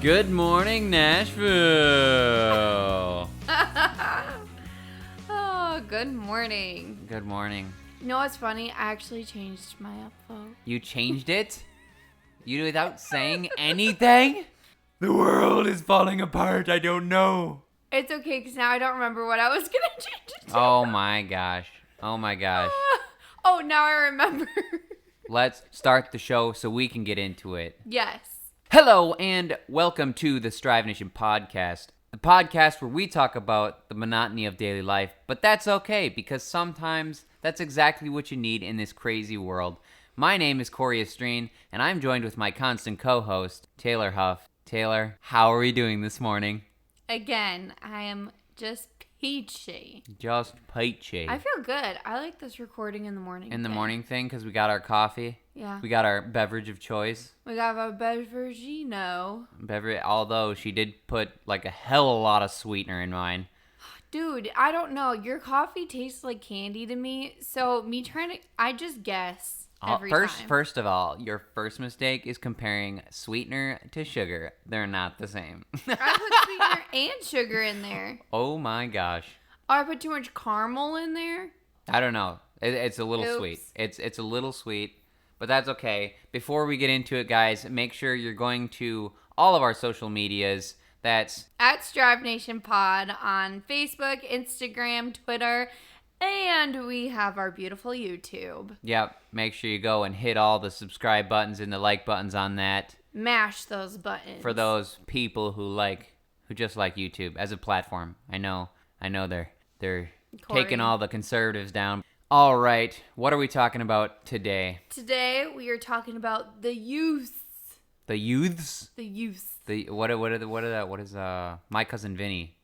Good morning, Nashville. Oh, good morning. Good morning. You know what's funny? I actually changed my upvote. You changed it? You without saying anything? The world is falling apart. I don't know. It's okay, because now I don't remember what I was going to change it to. Oh my gosh. Oh my gosh. Oh, now I remember. Let's start the show so we can get into it. Yes. Hello and welcome to the Strive Nation podcast. The podcast where we talk about the monotony of daily life, but that's okay because sometimes that's exactly what you need in this crazy world. My name is Cory Estreen, and I'm joined with my constant co-host, Taylor Huff. Taylor, how are we doing this morning? Again, I am just peachy. Just peachy. I feel good. I like this recording in the morning. In the morning thing, because we got our coffee. Yeah. We got our beverage of choice. We got a beveragino. Although she did put like a hell of a lot of sweetener in mine. Dude, I don't know. Your coffee tastes like candy to me. So I just guess every time. First of all, your first mistake is comparing sweetener to sugar. They're not the same. I put sweetener and sugar in there. Oh my gosh. Oh, I put too much caramel in there. I don't know. It's a little Oops. sweet. It's a little sweet, but that's okay. Before we get into it, guys, make sure you're going to all of our social medias. That's At Strive Nation Pod on Facebook, Instagram, Twitter, and we have our beautiful YouTube. Yep. Make sure you go and hit all the subscribe buttons and the like buttons on that. Mash those buttons. For those people who just like YouTube as a platform. I know they're Cory. taking all the conservatives down. All right, what are we talking about today? Today we are talking about the youth. The youths? The youth. What is My Cousin Vinny?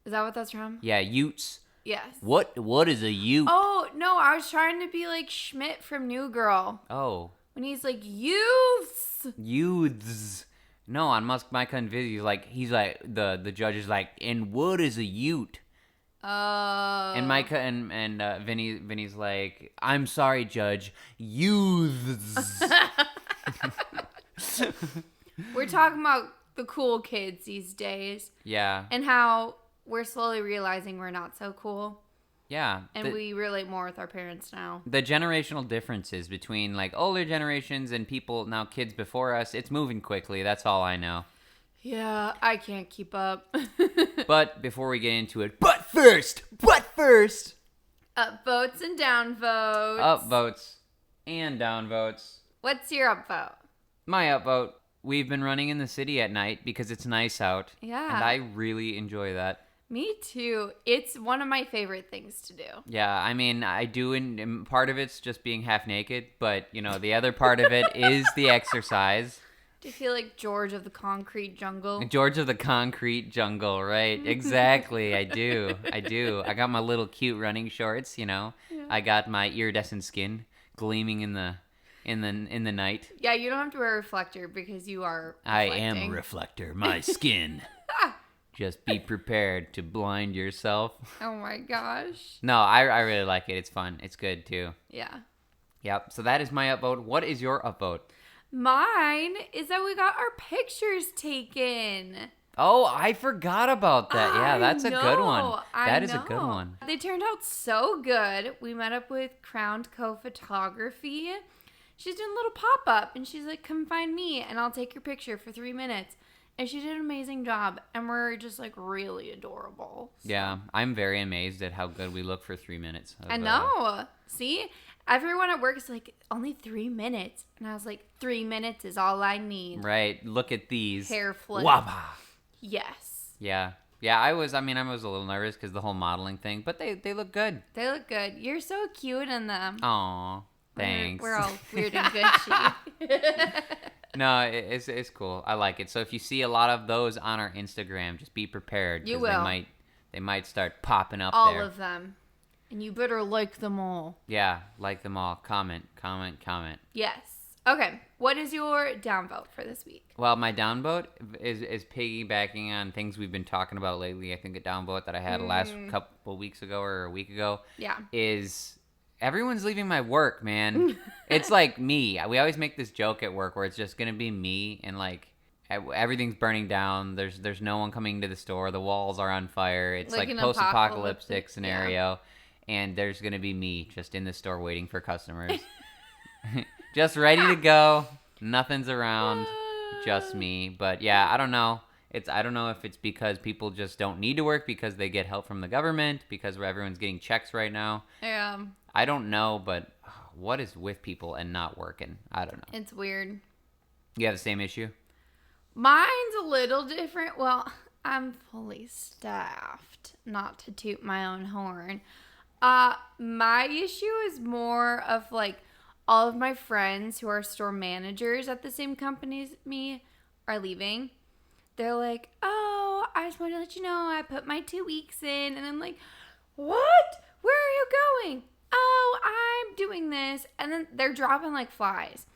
Is that what that's from? Yeah, Utes. Yes. What is a Ute? Oh, no, I was trying to be like Schmidt from New Girl. Oh. When he's like, youths. Youths. No, on My Cousin Vinny, he's like the judge is like, and what is a Ute? And Micah and Vinny's like, I'm sorry, Judge, youths. We're talking about the cool kids these days. Yeah. And how we're slowly realizing we're not so cool. Yeah. And we relate more with our parents now. The generational differences between older generations and people now, kids before us, it's moving quickly. That's all I know. Yeah, I can't keep up. But before we get into it, but first. Upvotes and downvotes. Upvotes and downvotes. What's your upvote? My upvote. We've been running in the city at night because it's nice out. Yeah. And I really enjoy that. Me too. It's one of my favorite things to do. Yeah, I mean, I do, and part of it's just being half naked, but, the other part of it is the exercise. Do you feel like George of the Concrete Jungle? George of the Concrete Jungle, right? Exactly, I do. I got my little cute running shorts, Yeah. I got my iridescent skin gleaming in the night. Yeah, you don't have to wear a reflector because you are reflecting. I am a reflector, my skin. Just be prepared to blind yourself. Oh my gosh. No, I really like it. It's fun. It's good too. Yeah. Yep. So that is my upvote. What is your upvote? Mine is that we got our pictures taken. Oh, I forgot about that. Yeah, that's a good one. That is a good one. They turned out so good. We met up with Crowned Co Photography. She's doing a little pop-up, and she's like, come find me, and I'll take your picture for 3 minutes. And she did an amazing job, and we're just, really adorable. So. Yeah, I'm very amazed at how good we look for 3 minutes. I know. See? Everyone at work is like, only 3 minutes. And I was like, 3 minutes is all I need. Right. Look at these. Hair flip. Wabba. Yes. Yeah. Yeah, I was a little nervous because the whole modeling thing, but they look good. They look good. You're so cute in them. Aw, thanks. We're all weird and Gucci. No, it's cool. I like it. So if you see a lot of those on our Instagram, just be prepared. You will. They might start popping up all there. All of them. And you better like them all. Yeah, like them all. Comment. Yes. Okay. What is your downvote for this week? Well, my downvote is piggybacking on things we've been talking about lately. I think a downvote that I had last couple weeks ago or a week ago. Yeah. Is everyone's leaving my work, man. It's like me. We always make this joke at work where it's just going to be me and everything's burning down. There's no one coming to the store. The walls are on fire. It's like an post-apocalyptic scenario, and there's gonna be me just in the store waiting for customers, just ready to go. Nothing's around, just me. But yeah, I don't know. I don't know if it's because people just don't need to work because they get help from the government, because everyone's getting checks right now. Yeah. I don't know, but what is with people and not working? I don't know. It's weird. You have the same issue? Mine's a little different. Well, I'm fully staffed, not to toot my own horn. My issue is more of like all of my friends who are store managers at the same company as me are leaving. They're like, oh, I just want to let you know I put my 2 weeks in. And I'm like, what? Where are you going? Oh, I'm doing this. And then they're dropping like flies.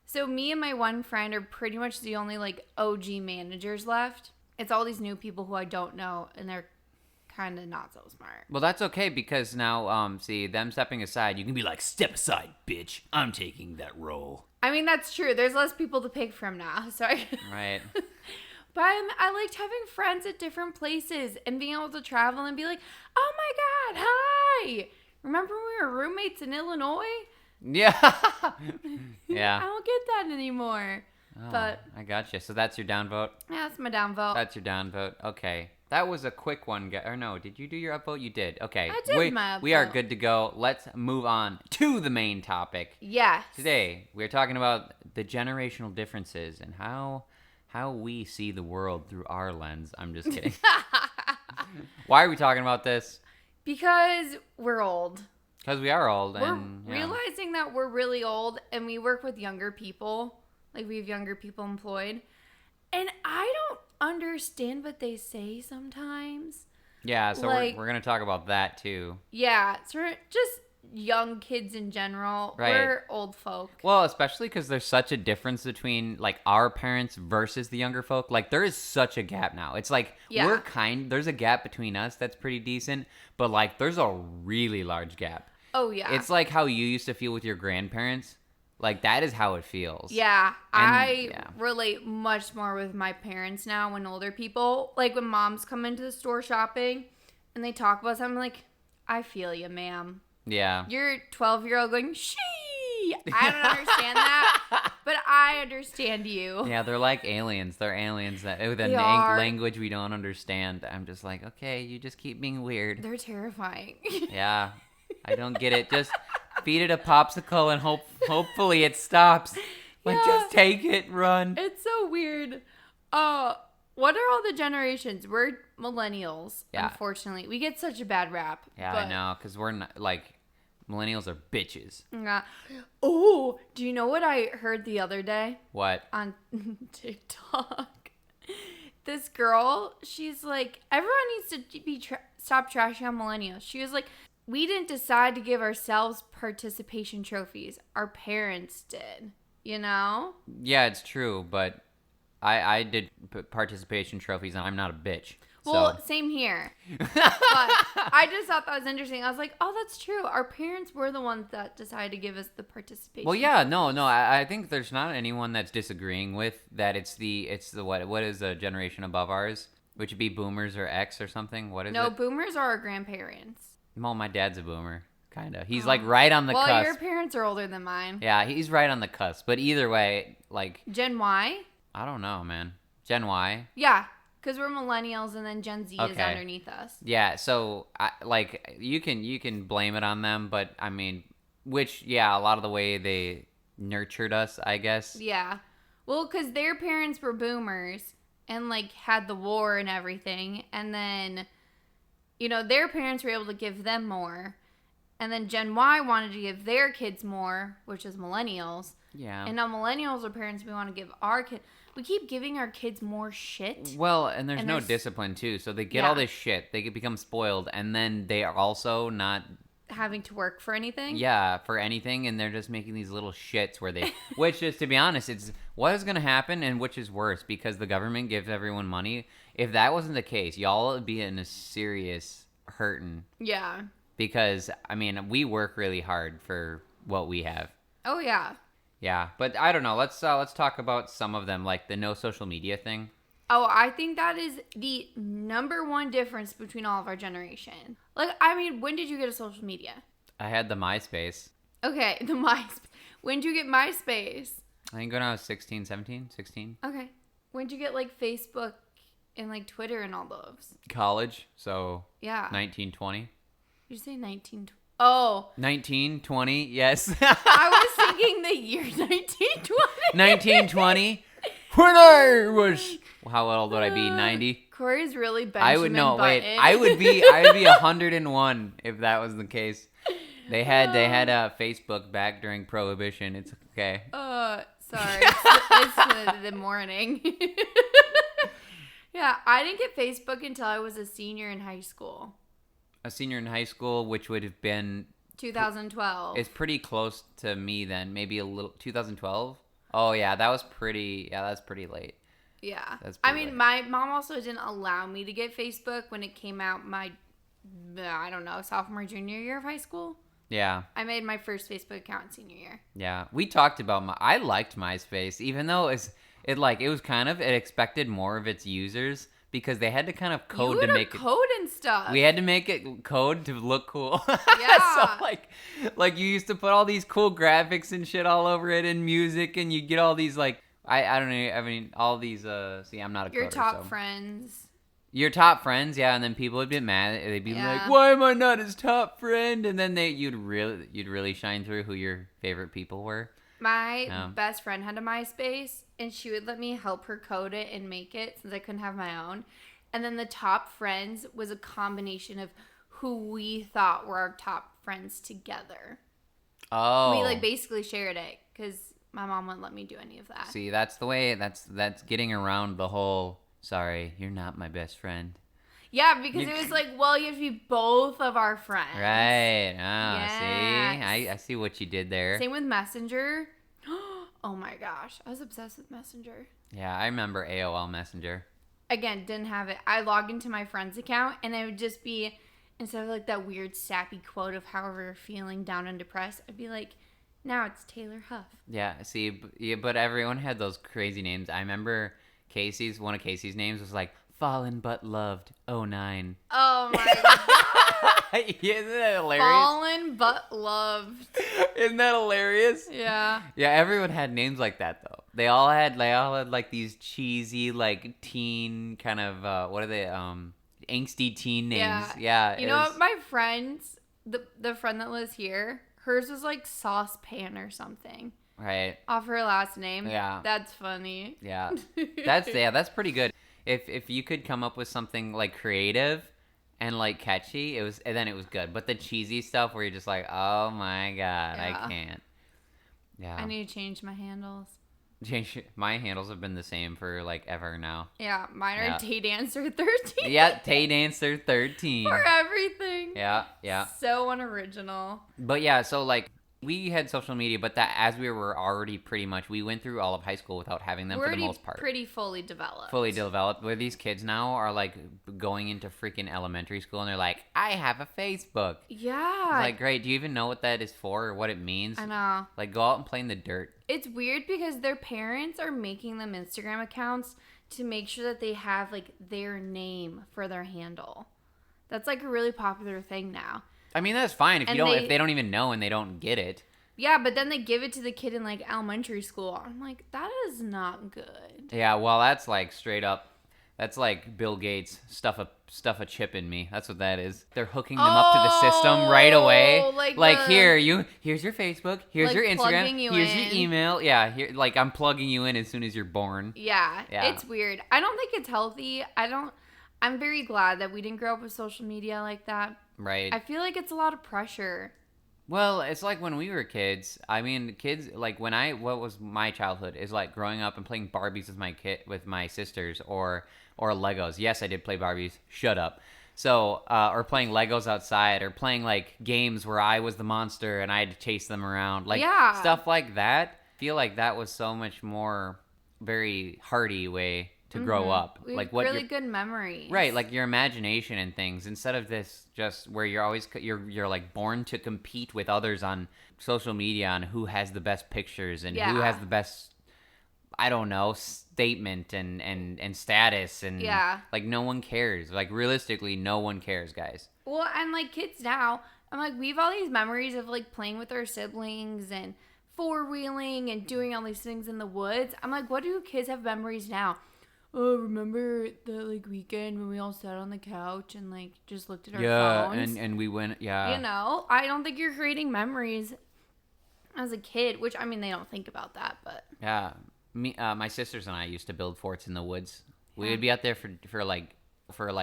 So me and my one friend are pretty much the only like OG managers left. It's all these new people who I don't know, and they're kind of not so smart. Well, that's okay because now, see, them stepping aside, you can be like, step aside, bitch. I'm taking that role. I mean, that's true. There's less people to pick from now. So Right. But I liked having friends at different places and being able to travel and be like, oh my God, hi. Remember when we were roommates in Illinois? Yeah. Yeah. I don't get that anymore. Oh, But I gotcha. So that's your downvote? yeah, that's my downvote. That's your downvote. Okay. That was a quick one. Or no, did you do your upvote? You did. Okay. I did my We are upvote. good to go. Let's move on to the main topic. Yes. Today, we're talking about the generational differences and how we see the world through our lens. I'm just kidding. Why are we talking about this? Because we're old. Because we are old. We're And yeah. realizing that we're really old and we work with younger people. Like we have younger people employed. And I don't understand what they say sometimes. Yeah, so like- we're going to talk about that too. Yeah, so just young kids in general. Right. We're old folk. Well, especially because there's such a difference between like our parents versus the younger folk. Like there is such a gap now. It's like Yeah. there's a gap between us that's pretty decent, but like there's a really large gap. Oh, yeah. It's like how you used to feel with your grandparents. Like that is how it feels. Yeah, I yeah. relate much more with my parents now when older people, like when moms come into the store shopping and they talk about something, I'm like, I feel you, ma'am. Yeah. You're 12-year-old going, she. I don't understand that, but I understand you. Yeah, they're like aliens. They're aliens that with a They are. language we don't understand. I'm just like, okay, you just keep being weird. They're terrifying. Yeah, I don't get it. Just feed it a popsicle and hopefully it stops. Like, Yeah. just take it, run. It's so weird. What are all the generations? We're millennials, Yeah. unfortunately. We get such a bad rap. Yeah, I know, because we're not, like, millennials are bitches. Yeah. Oh, do you know what I heard the other day? What? On TikTok. This girl, she's like, everyone needs to be stop trashing on millennials. She was like, we didn't decide to give ourselves participation trophies. Our parents did. You know? Yeah, it's true, but I did participation trophies and I'm not a bitch. Well, So. same here. But I just thought that was interesting. I was like, oh, that's true. Our parents were the ones that decided to give us the participation. Well, yeah, no, I think there's not anyone that's disagreeing with that. It's the what is a generation above ours, which would be boomers or X or something. What is No, it? boomers are our grandparents. Well, my dad's a boomer, kind of. He's like right on the Well, cusp. your parents are older than mine. Yeah, he's right on the cusp. But either way, like, Gen Y? I don't know, man. Gen Y. Yeah, because we're millennials and then Gen Z is Okay. underneath us. Yeah, so like you can blame it on them, but I mean, which yeah, a lot of the way they nurtured us, I guess. Yeah. Well, because their parents were boomers and like had the war and everything. And then, their parents were able to give them more. And then Gen Y wanted to give their kids more, which is millennials. Yeah. And now millennials are parents, we want to give our kids. We keep giving our kids more shit. Well, and there's And no there's- discipline too, so they get Yeah. all this shit. They become spoiled, and then they are also not Having to work for anything. for anything, and they're just making these little shits where they, which is, to be honest, it's what is going to happen, and which is worse, because the government gives everyone money. If that wasn't the case, y'all would be in a serious hurting, Yeah. because I mean, we work really hard for what we have. Oh, yeah. Yeah, but I don't know. Let's talk about some of them, like the no social media thing. Oh, I think that is the number one difference between all of our generation. Like, I mean, when did you get a social media? I had the MySpace. Okay, the MySpace. When did you get MySpace? I think when I was 16, 17, 16. Okay. When did you get, like, Facebook and, like, Twitter and all those? College, so Yeah. 1920. Did you say 1920? Oh. 1920, yes. I was thinking the year 1920. 1920. When I was... How old would I be? 90? Cory's really Benjamin I would know. Button. Wait, I would be 101 if that was the case. They had Facebook back during Prohibition. It's okay. Sorry. It's the morning. Yeah, I didn't get Facebook until I was a senior in high school. A senior in high school, which would have been 2012. It's pretty close to me then. Maybe a little 2012. Oh yeah, that's pretty late. Yeah. That's I pretty mean, late. my mom also didn't allow me to get Facebook when it came out my, I don't know, sophomore, junior year of high school. Yeah. I made my first Facebook account senior year. Yeah. We talked about I liked MySpace, even though it expected more of its users because they had to kind of code to make it. Code and stuff. We had to make it code to look cool. Yeah. So like you used to put all these cool graphics and shit all over it and music, and you get all these like I don't know. I mean all these see, I'm not a coder. Your top friends. Your top friends, yeah, and then people would get mad. They'd be Yeah. like, "Why am I not his top friend?" And then you'd really shine through who your favorite people were. My best friend had a MySpace, and she would let me help her code it and make it since I couldn't have my own. And then the top friends was a combination of who we thought were our top friends together. Oh, We like basically shared it because my mom wouldn't let me do any of that. see, that's the way. That's getting around the whole. Sorry, you're not my best friend. Yeah, because it was like, well, you have to be both of our friends. Right. Oh, Yes. see, I see what you did there. Same with Messenger. Oh my gosh, I was obsessed with Messenger. Yeah, I remember AOL Messenger. Again, didn't have it. I logged into my friend's account, and it would just be, instead of like that weird sappy quote of however you're feeling, down and depressed, I'd be like, now it's Taylor Huff. Yeah, see, but everyone had those crazy names. I remember one of Casey's names was like Fallen But Loved 09. Oh my god. Isn't that hilarious? Fallen but loved. Isn't that hilarious? Yeah. Yeah, everyone had names like that though. They all had like these cheesy like teen kind of what are they angsty teen names. Yeah. You know what? My friends, the friend that lives here, hers was like Saucepan or something. Right. Off her last name. Yeah. That's funny. Yeah. That's pretty good. If you could come up with something like creative and like catchy, it was good. But the cheesy stuff where you're just like, oh my god, Yeah. I can't. Yeah. I need to change my handles. My handles have been the same for like ever now. Yeah, mine are Yeah. Tay Dancer 13. Yeah, Tay Dancer 13. For everything. Yeah. So unoriginal. But yeah, so like we had social media, but that as we were already we went through all of high school without having them We're for the already most part. pretty fully developed. Fully developed. Where these kids now are like going into freaking elementary school and they're like, I have a Facebook. Yeah. It's like, great. Do you even know what that is for or what it means? I know. Like, go out and play in the dirt. It's weird because their parents are making them Instagram accounts to make sure that they have like their name for their handle. That's like a really popular thing now. I mean, that's fine if And they don't even know and they don't get it. Yeah, but then they give it to the kid in like elementary school. I'm like, that is not good. Yeah, well, that's like straight up. That's like Bill Gates stuff a chip in me. That's what that is. They're hooking them up to the system right away. Here's your Facebook, here's like your Instagram, plugging you here's in. your email. Yeah, here like I'm plugging you in as soon as you're born. Yeah, Yeah. it's weird. I don't think it's healthy. I'm very glad that we didn't grow up with social media like that. Right. I feel like it's a lot of pressure. Well, it's like when we were kids. I mean, kids like what was my childhood is like growing up and playing Barbies with my sisters or Legos. Yes, I did play Barbies. Shut up. So, or playing Legos outside or playing like games where I was the monster and I had to chase them around. Like stuff like that. I feel like that was so much more very hearty way to grow up. We Like have really good memories. Right, like your imagination and things, instead of this just where you're always you're like born to compete with others on social media on who has the best pictures and who has the best, I don't know, statement and status, and like no one cares. Like realistically, no one cares, guys. Well, and like kids now, I'm like, we have all these memories of like playing with our siblings and four-wheeling and doing all these things in the woods. I'm like, what do kids have memories now? Oh, remember the like weekend when we all sat on the couch and like just looked at our phones? and we went, You know, I don't think you're creating memories as a kid, which I mean they don't think about that, but my sisters and I used to build forts in the woods. We would be out there for like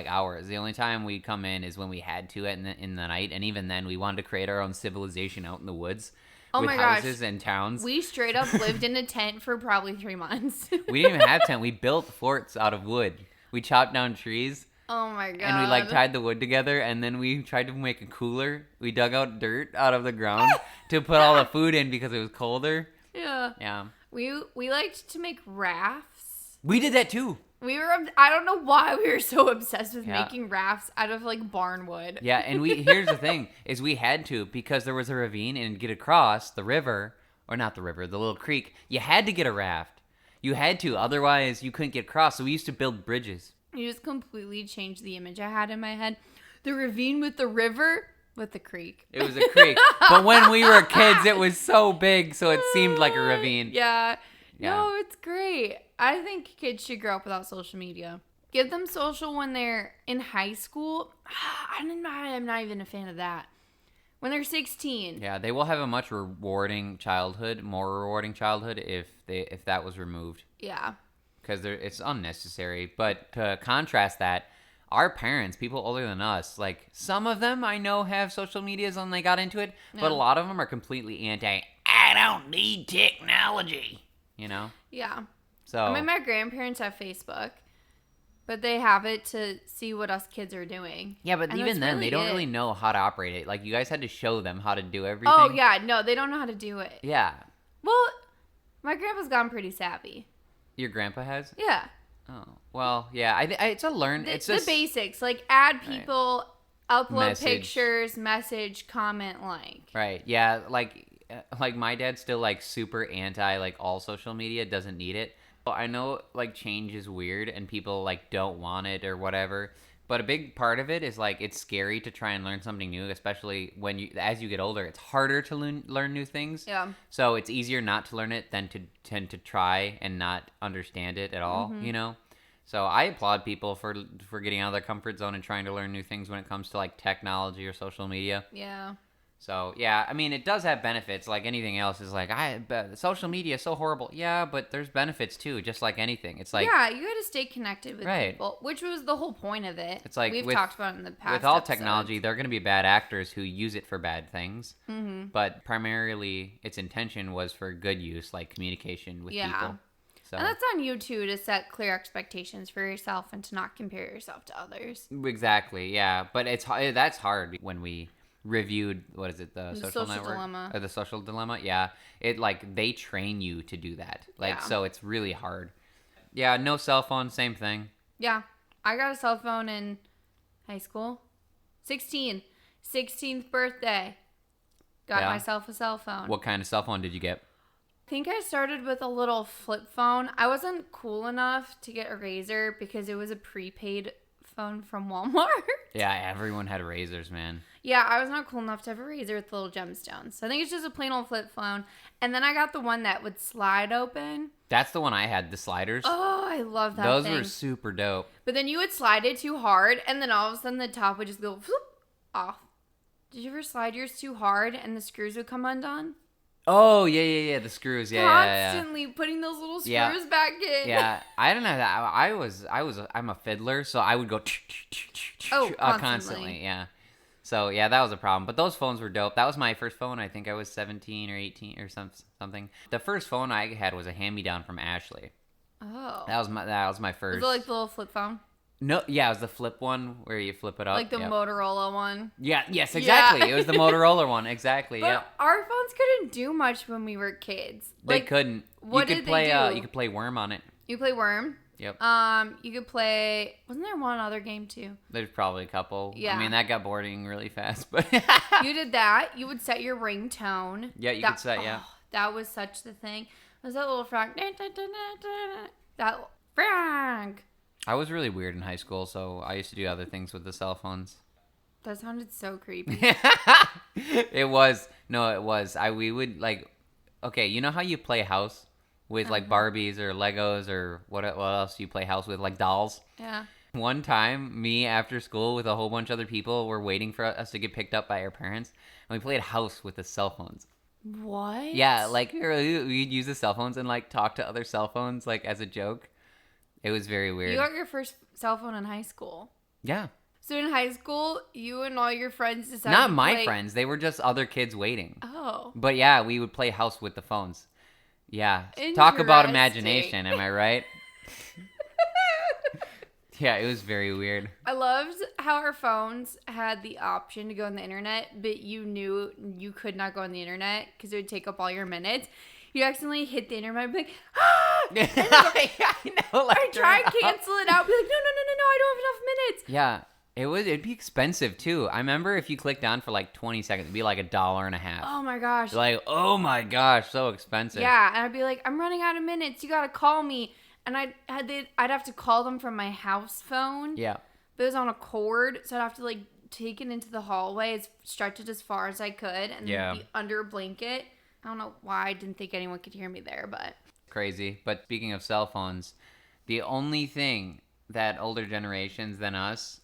hours. The only time we'd come in is when we had to in the night, and even then we wanted to create our own civilization out in the woods. Oh with my houses gosh. and towns. We straight up lived in a tent for probably 3 months. We didn't even have tent. We built forts out of wood. We chopped down trees. Oh my god. And we like tied the wood together, and then we tried to make a cooler. We dug out dirt out of the ground to put all the food in because it was colder. Yeah. Yeah. We liked to make rafts. We did that too. I don't know why we were so obsessed with making rafts out of like barn wood. Yeah, and here's the thing, is we had to, because there was a ravine, and to get across the river, or not the river, the little creek, you had to get a raft. You had to, otherwise you couldn't get across, so we used to build bridges. You just completely changed the image I had in my head. The ravine with the river with the creek. It was a creek, but when we were kids, it was so big, so it seemed like a ravine. Yeah. No, it's great. I think kids should grow up without social media. Give them social when they're in high school. I'm not even a fan of that. When they're 16. Yeah, they will have a much more rewarding childhood if that was removed. Yeah. Because it's unnecessary. But to contrast that, our parents, people older than us, like some of them I know have social medias and they got into it, but a lot of them are completely anti. I don't need technology. You know? Yeah. So I mean, my grandparents have Facebook, but they have it to see what us kids are doing. Yeah, but and even then, they don't really know how to operate it. Like, you guys had to show them how to do everything. Oh, yeah. No, they don't know how to do it. Yeah. Well, my grandpa's gotten pretty savvy. Your grandpa has? Yeah. Oh, well, yeah. It's a learn. It's the basics, like add people, upload pictures, message, comment, like. Right. Yeah. Like my dad's still like super anti like all social media, doesn't need it. But I know like change is weird and people like don't want it or whatever. But a big part of it is like it's scary to try and learn something new, especially as you get older. It's harder to learn new things. Yeah. So it's easier not to learn it than to tend to try and not understand it at all. Mm-hmm. You know. So I applaud people for getting out of their comfort zone and trying to learn new things when it comes to like technology or social media. Yeah. So, yeah, I mean, it does have benefits. Like anything else is like, social media is so horrible. Yeah, but there's benefits too, just like anything. It's like, yeah, you got to stay connected with people, which was the whole point of it. It's like we've talked about it in the past. With all episodes. technology, there are going to be bad actors who use it for bad things. Mm-hmm. But primarily, its intention was for good use, like communication with people. So. And that's on you too, to set clear expectations for yourself and to not compare yourself to others. Exactly, yeah. But that's hard when we reviewed the social network dilemma. Or the social dilemma. Yeah, it like they train you to do that, like so it's really hard. Yeah, no cell phone, same thing. Yeah, I got a cell phone in high school. 16th birthday, got myself a cell phone. What kind of cell phone did you get? I think I started with a little flip phone. I wasn't cool enough to get a Razor because it was a prepaid phone from Walmart. Yeah, everyone had Razors, man. Yeah, I was not cool enough to have a Razor with little gemstones. So I think it's just a plain old flip phone. And then I got the one that would slide open. That's the one I had, the sliders. Oh, I love that Those thing. were super dope. But then you would slide it too hard, and then all of a sudden the top would just go whoop, off. Did you ever slide yours too hard and the screws would come undone? Oh, yeah, the screws, Constantly putting those little screws back in. Yeah, I don't know that. I'm a fiddler, so I would go constantly, yeah. So, yeah, that was a problem. But those phones were dope. That was my first phone. I think I was 17 or 18 or something. The first phone I had was a hand-me-down from Ashley. Oh. That was my first. Was it like the little flip phone? No, yeah, it was the flip one where you flip it up. Like the Motorola one. Yeah, yes, exactly. Yeah. It was the Motorola one, exactly. But yeah. Our phones couldn't do much when we were kids. They couldn't. What did they do? You could play Worm on it. You play Worm? Yep. You could play. Wasn't there one other game too? There's probably a couple. Yeah. I mean, that got boring really fast, but You did that. You would set your ringtone. Yeah, you could set. Yeah. That was such the thing. Was that little frog? That frog. I was really weird in high school, so I used to do other things with the cell phones. That sounded so creepy. It was. No, it was. We would like. Okay, you know how you play house with like Barbies or Legos or what else do you play house with, like dolls? Yeah. One time, me after school with a whole bunch of other people were waiting for us to get picked up by our parents, and we played house with the cell phones. What? Yeah, like we'd use the cell phones and like talk to other cell phones like as a joke. It was very weird. You got your first cell phone in high school. Yeah. So in high school, you and all your friends decided Not to my play... friends. They were just other kids waiting. Oh. But yeah, we would play house with the phones. Yeah. Talk about imagination, am I right? Yeah, it was very weird. I loved how our phones had the option to go on the internet, but you knew you could not go on the internet because it would take up all your minutes. You accidentally hit the internet and be like, ah! Yeah, I know. Like, or try and cancel it out. Be like, no, I don't have enough minutes. Yeah. It'd be expensive too. I remember if you clicked on for like 20 seconds, it'd be like $1.50. Oh my gosh. Like, oh my gosh, so expensive. Yeah, and I'd be like, I'm running out of minutes. You gotta call me. And I'd have to call them from my house phone. Yeah. But it was on a cord, so I'd have to like take it into the hallway, stretch it as far as I could, and then be under a blanket. I don't know why I didn't think anyone could hear me there, but crazy. But speaking of cell phones, the only thing that older generations than us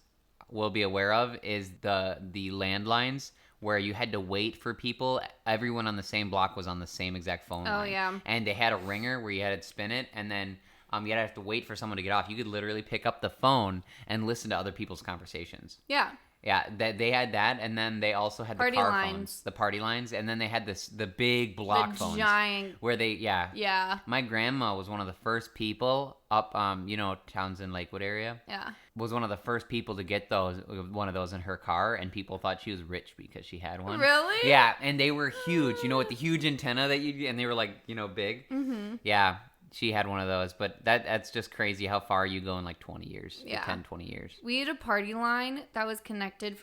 will be aware of is the landlines where you had to wait for people. Everyone on the same block was on the same exact phone line. Oh, yeah. And they had a ringer where you had to spin it, and then you'd have to wait for someone to get off. You could literally pick up the phone and listen to other people's conversations. Yeah. Yeah, they had that, and then they also had the Party car lines. phones, the party lines, and then they had the big block phones, giant. where they Yeah. My grandma was one of the first people up, Townsend Lakewood area. Yeah. Was one of the first people to get one of those in her car, and people thought she was rich because she had one. Really? Yeah, and they were huge. You know, with the huge antenna and they were like, big. Mm-hmm. Yeah. She had one of those, but that's just crazy how far you go in like 20 years, Yeah. 10, 20 years. We had a party line that was connected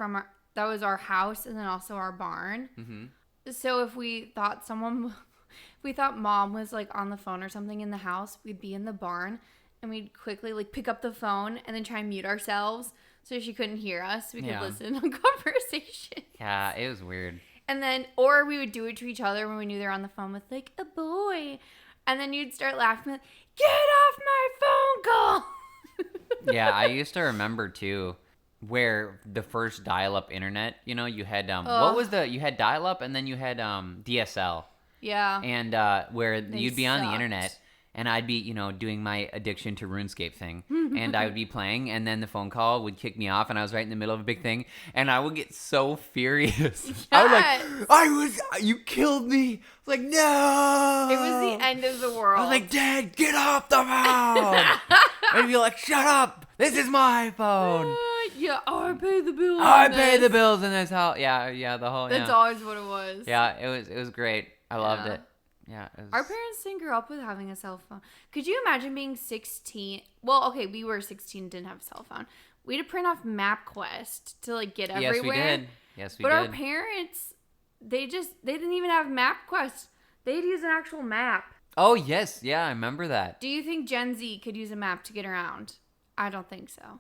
that was our house and then also our barn. Mm-hmm. So if we thought mom was like on the phone or something in the house, we'd be in the barn and we'd quickly like pick up the phone and then try and mute ourselves so she couldn't hear us. We could listen to conversation. Yeah, it was weird. And then, or we would do it to each other when we knew they were on the phone with like a boy. And then you'd start laughing, like, get off my phone call. Yeah, I used to remember too, where the first dial-up internet, you had you had dial-up and then you had DSL. Yeah. And where you'd be on the internet and I'd be, doing my addiction to RuneScape thing. And I would be playing and then the phone call would kick me off and I was right in the middle of a big thing and I would get so furious. Yes. I was like, you killed me. I was like, no. It was the end of the world. I was like, Dad, get off the phone. And he'd be like, shut up. This is my phone. Yeah, I pay the bills. I pay the bills and that's how, the whole, That's always what it was. Yeah, it was great. I loved it. Yeah. Our parents didn't grow up with having a cell phone. Could you imagine being 16? Well, okay, we were 16, didn't have a cell phone. We had to print off MapQuest to like get everywhere. Yes, we did. But our parents, they didn't even have MapQuest. They'd use an actual map. Oh, yes. Yeah, I remember that. Do you think Gen Z could use a map to get around? I don't think so.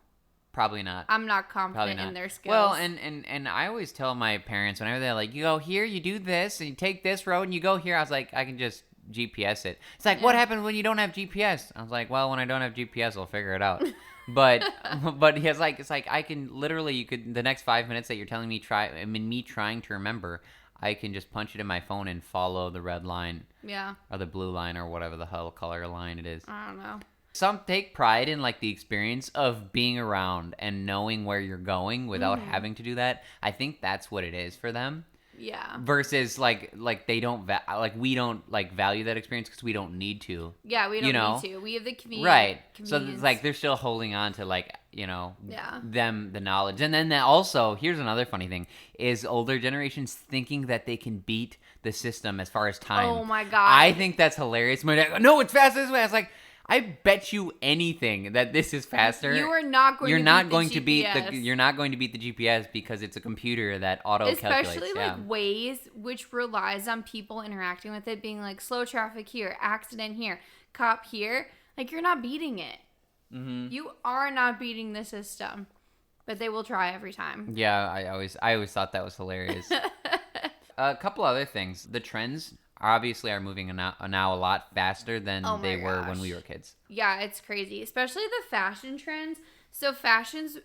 Probably not. I'm not confident in their skills. Well, and I always tell my parents whenever they're like, you go here, you do this, and you take this road, and you go here. I was like, I can just GPS it. It's like, what happens when you don't have GPS? I was like, well, when I don't have GPS, I'll figure it out. But it's like I can literally, the next 5 minutes that you're telling me me trying to remember, I can just punch it in my phone and follow the red line. Yeah. Or the blue line or whatever the hell color line it is. I don't know. Some take pride in like the experience of being around and knowing where you're going without having to do that. I think that's what it is for them. Yeah. Versus like they don't we don't like value that experience because we don't need to. Yeah, we don't need to. We have the convenience. Right. So it's like they're still holding on to like them the knowledge. And then also here's another funny thing is older generations thinking that they can beat the system as far as time. Oh my god. I think that's hilarious. My dad, no, it's fast this way. I was like, I bet you anything that this is faster. You are not going. You're to not beat going the to beat GPS. the. You're not going to beat the GPS because it's a computer that auto calculates. Especially like Waze, which relies on people interacting with it, being like slow traffic here, accident here, cop here. Like you're not beating it. Mm-hmm. You are not beating the system, but they will try every time. Yeah, I always thought that was hilarious. A couple other things. The trends obviously are moving now a lot faster than they were when we were kids. Yeah, it's crazy, especially the fashion trends. So fashion's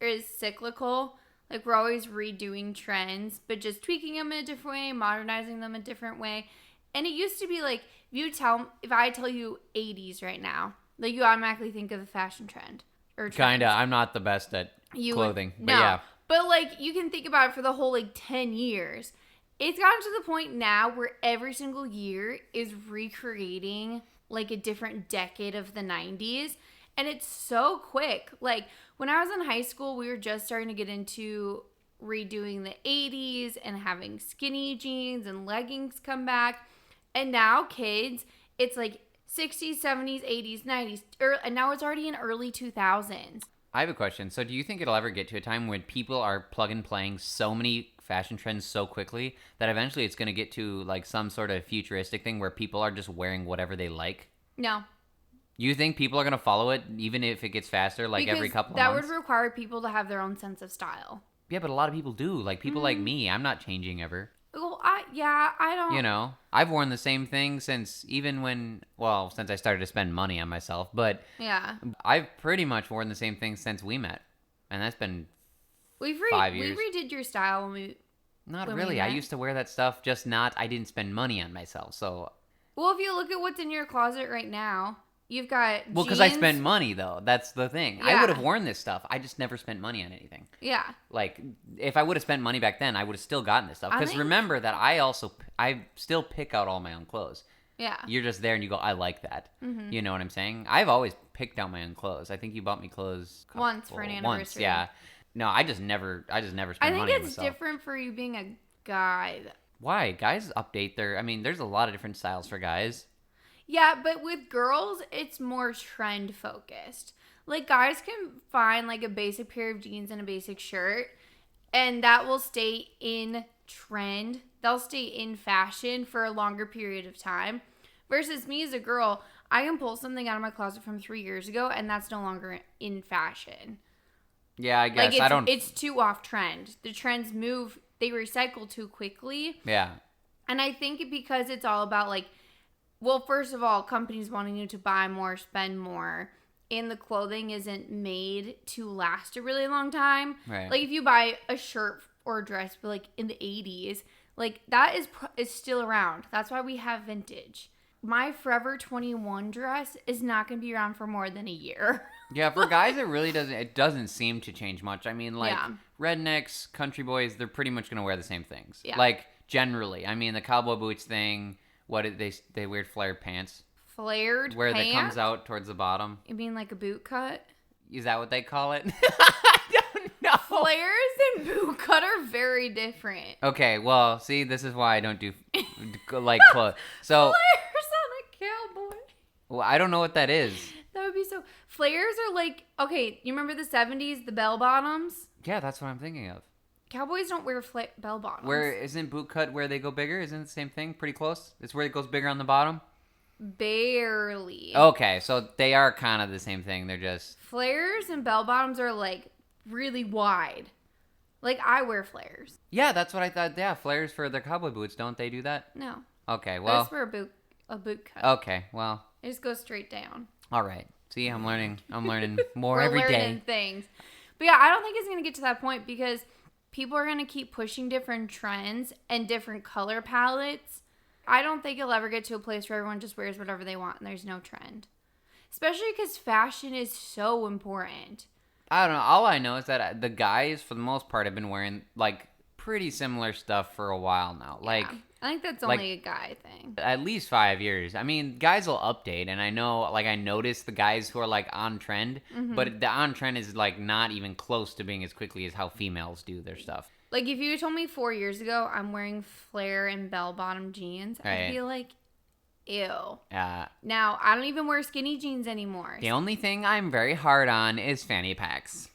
is cyclical. Like we're always redoing trends, but just tweaking them in a different way, modernizing them a different way. And it used to be like if I tell you 80s right now, like you automatically think of a fashion trend or trends. Kinda. I'm not the best at clothing, but no. yeah. But like you can think about it for the whole like 10 years. It's gotten to the point now where every single year is recreating like a different decade of the 90s. And it's so quick. Like when I was in high school, we were just starting to get into redoing the 80s and having skinny jeans and leggings come back. And now kids, it's like 60s, 70s, 80s, 90s. And now it's already in early 2000s. I have a question. So do you think it'll ever get to a time when people are plug and playing so many fashion trends so quickly that eventually it's going to get to like some sort of futuristic thing where people are just wearing whatever they like? No. You think people are going to follow it even if it gets faster like every couple of months? That would require people to have their own sense of style. Yeah, but a lot of people do. Like people like me, I'm not changing ever. Well, I don't. You know, I've worn the same thing since I started to spend money on myself. But yeah, I've pretty much worn the same thing since we met. And that's been 5 years. We redid your style when we... Not really. I used to wear that stuff, I didn't spend money on myself, so... Well, if you look at what's in your closet right now, you've got Well, because I spend money, though. That's the thing. Yeah. I would have worn this stuff. I just never spent money on anything. Yeah. Like, if I would have spent money back then, I would have still gotten this stuff. Because remember that I still pick out all my own clothes. Yeah. You're just there and you go, I like that. Mm-hmm. You know what I'm saying? I've always picked out my own clothes. I think you bought me clothes once for an anniversary. Once, yeah. No, I just never spent money on myself. I think it's different for you being a guy. Why? Guys update there's a lot of different styles for guys. Yeah, but with girls, it's more trend focused. Like guys can find like a basic pair of jeans and a basic shirt, and that will stay in trend. They'll stay in fashion for a longer period of time. Versus me as a girl, I can pull something out of my closet from 3 years ago, and that's no longer in fashion. Yeah, I guess It's too off trend. The trends move, they recycle too quickly. Yeah. And I think because it's all about like, well, first of all, companies wanting you to buy more, spend more, and the clothing isn't made to last a really long time. Right. Like if you buy a shirt or a dress, but like in the 80s, like that is still around. That's why we have vintage. My Forever 21 dress is not going to be around for more than a year. Yeah, for guys, it doesn't seem to change much. I mean, like, Yeah. rednecks, country boys, they're pretty much going to wear the same things. Yeah. Like, generally. I mean, the cowboy boots thing, they wear flared pants. Flared where pants? it comes out towards the bottom. You mean like a boot cut? Is that what they call it? I don't know. Flares and boot cut are very different. Okay, well, see, this is why I don't do, like, clothes. So, Flares on a cowboy. well, I don't know what that is. That would be so... Flares are like... Okay, you remember the 70s, the bell bottoms? Yeah, that's what I'm thinking of. Cowboys don't wear bell bottoms. Where isn't boot cut where they go bigger? Isn't it the same thing? Pretty close? It's where it goes bigger on the bottom? Barely. Okay, so they are kind of the same thing. They're just... Flares and bell bottoms are like really wide. Like I wear flares. Yeah, that's what I thought. Yeah, flares for the cowboy boots. Don't they do that? No. Okay, well... That's for a boot cut. Okay, well... It just goes straight down. All right. See, I'm learning more We're every learning day. things. But yeah, I don't think it's going to get to that point because people are going to keep pushing different trends and different color palettes. I don't think it'll ever get to a place where everyone just wears whatever they want and there's no trend. Especially because fashion is so important. I don't know. All I know is that the guys, for the most part, have been wearing, like, pretty similar stuff for a while now. Like... Yeah. I think that's only a guy thing. At least 5 years. I mean, guys will update, and I know, like, I noticed the guys who are, like, on trend, but the on trend is, like, not even close to being as quickly as how females do their stuff. Like, if you told me 4 years ago I'm wearing flare and bell-bottom jeans, I'd be like, Ew. Uh, Now, I don't even wear skinny jeans anymore. the only thing I'm very hard on is fanny packs.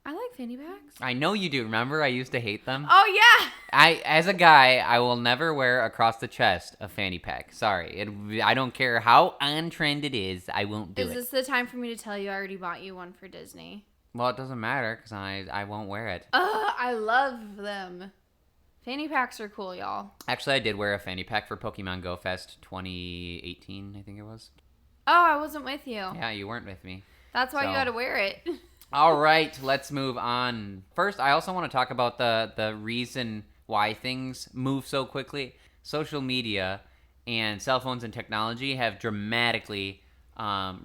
I like fanny packs. I know you do. Remember, I used to hate them. Oh, yeah. As a guy, I will never wear across the chest a fanny pack. Sorry, I don't care how on trend it is. I won't do it. Is this the time for me to tell you I already bought you one for Disney? Well, it doesn't matter because I won't wear it. I love them. Fanny packs are cool, y'all. Actually, I did wear a fanny pack for Pokemon Go Fest 2018, I think it was. Oh, I wasn't with you. Yeah, you weren't with me. That's why you So- got to wear it. All right, let's move on. First, I also want to talk about the reason why things move so quickly. Social media and cell phones and technology have dramatically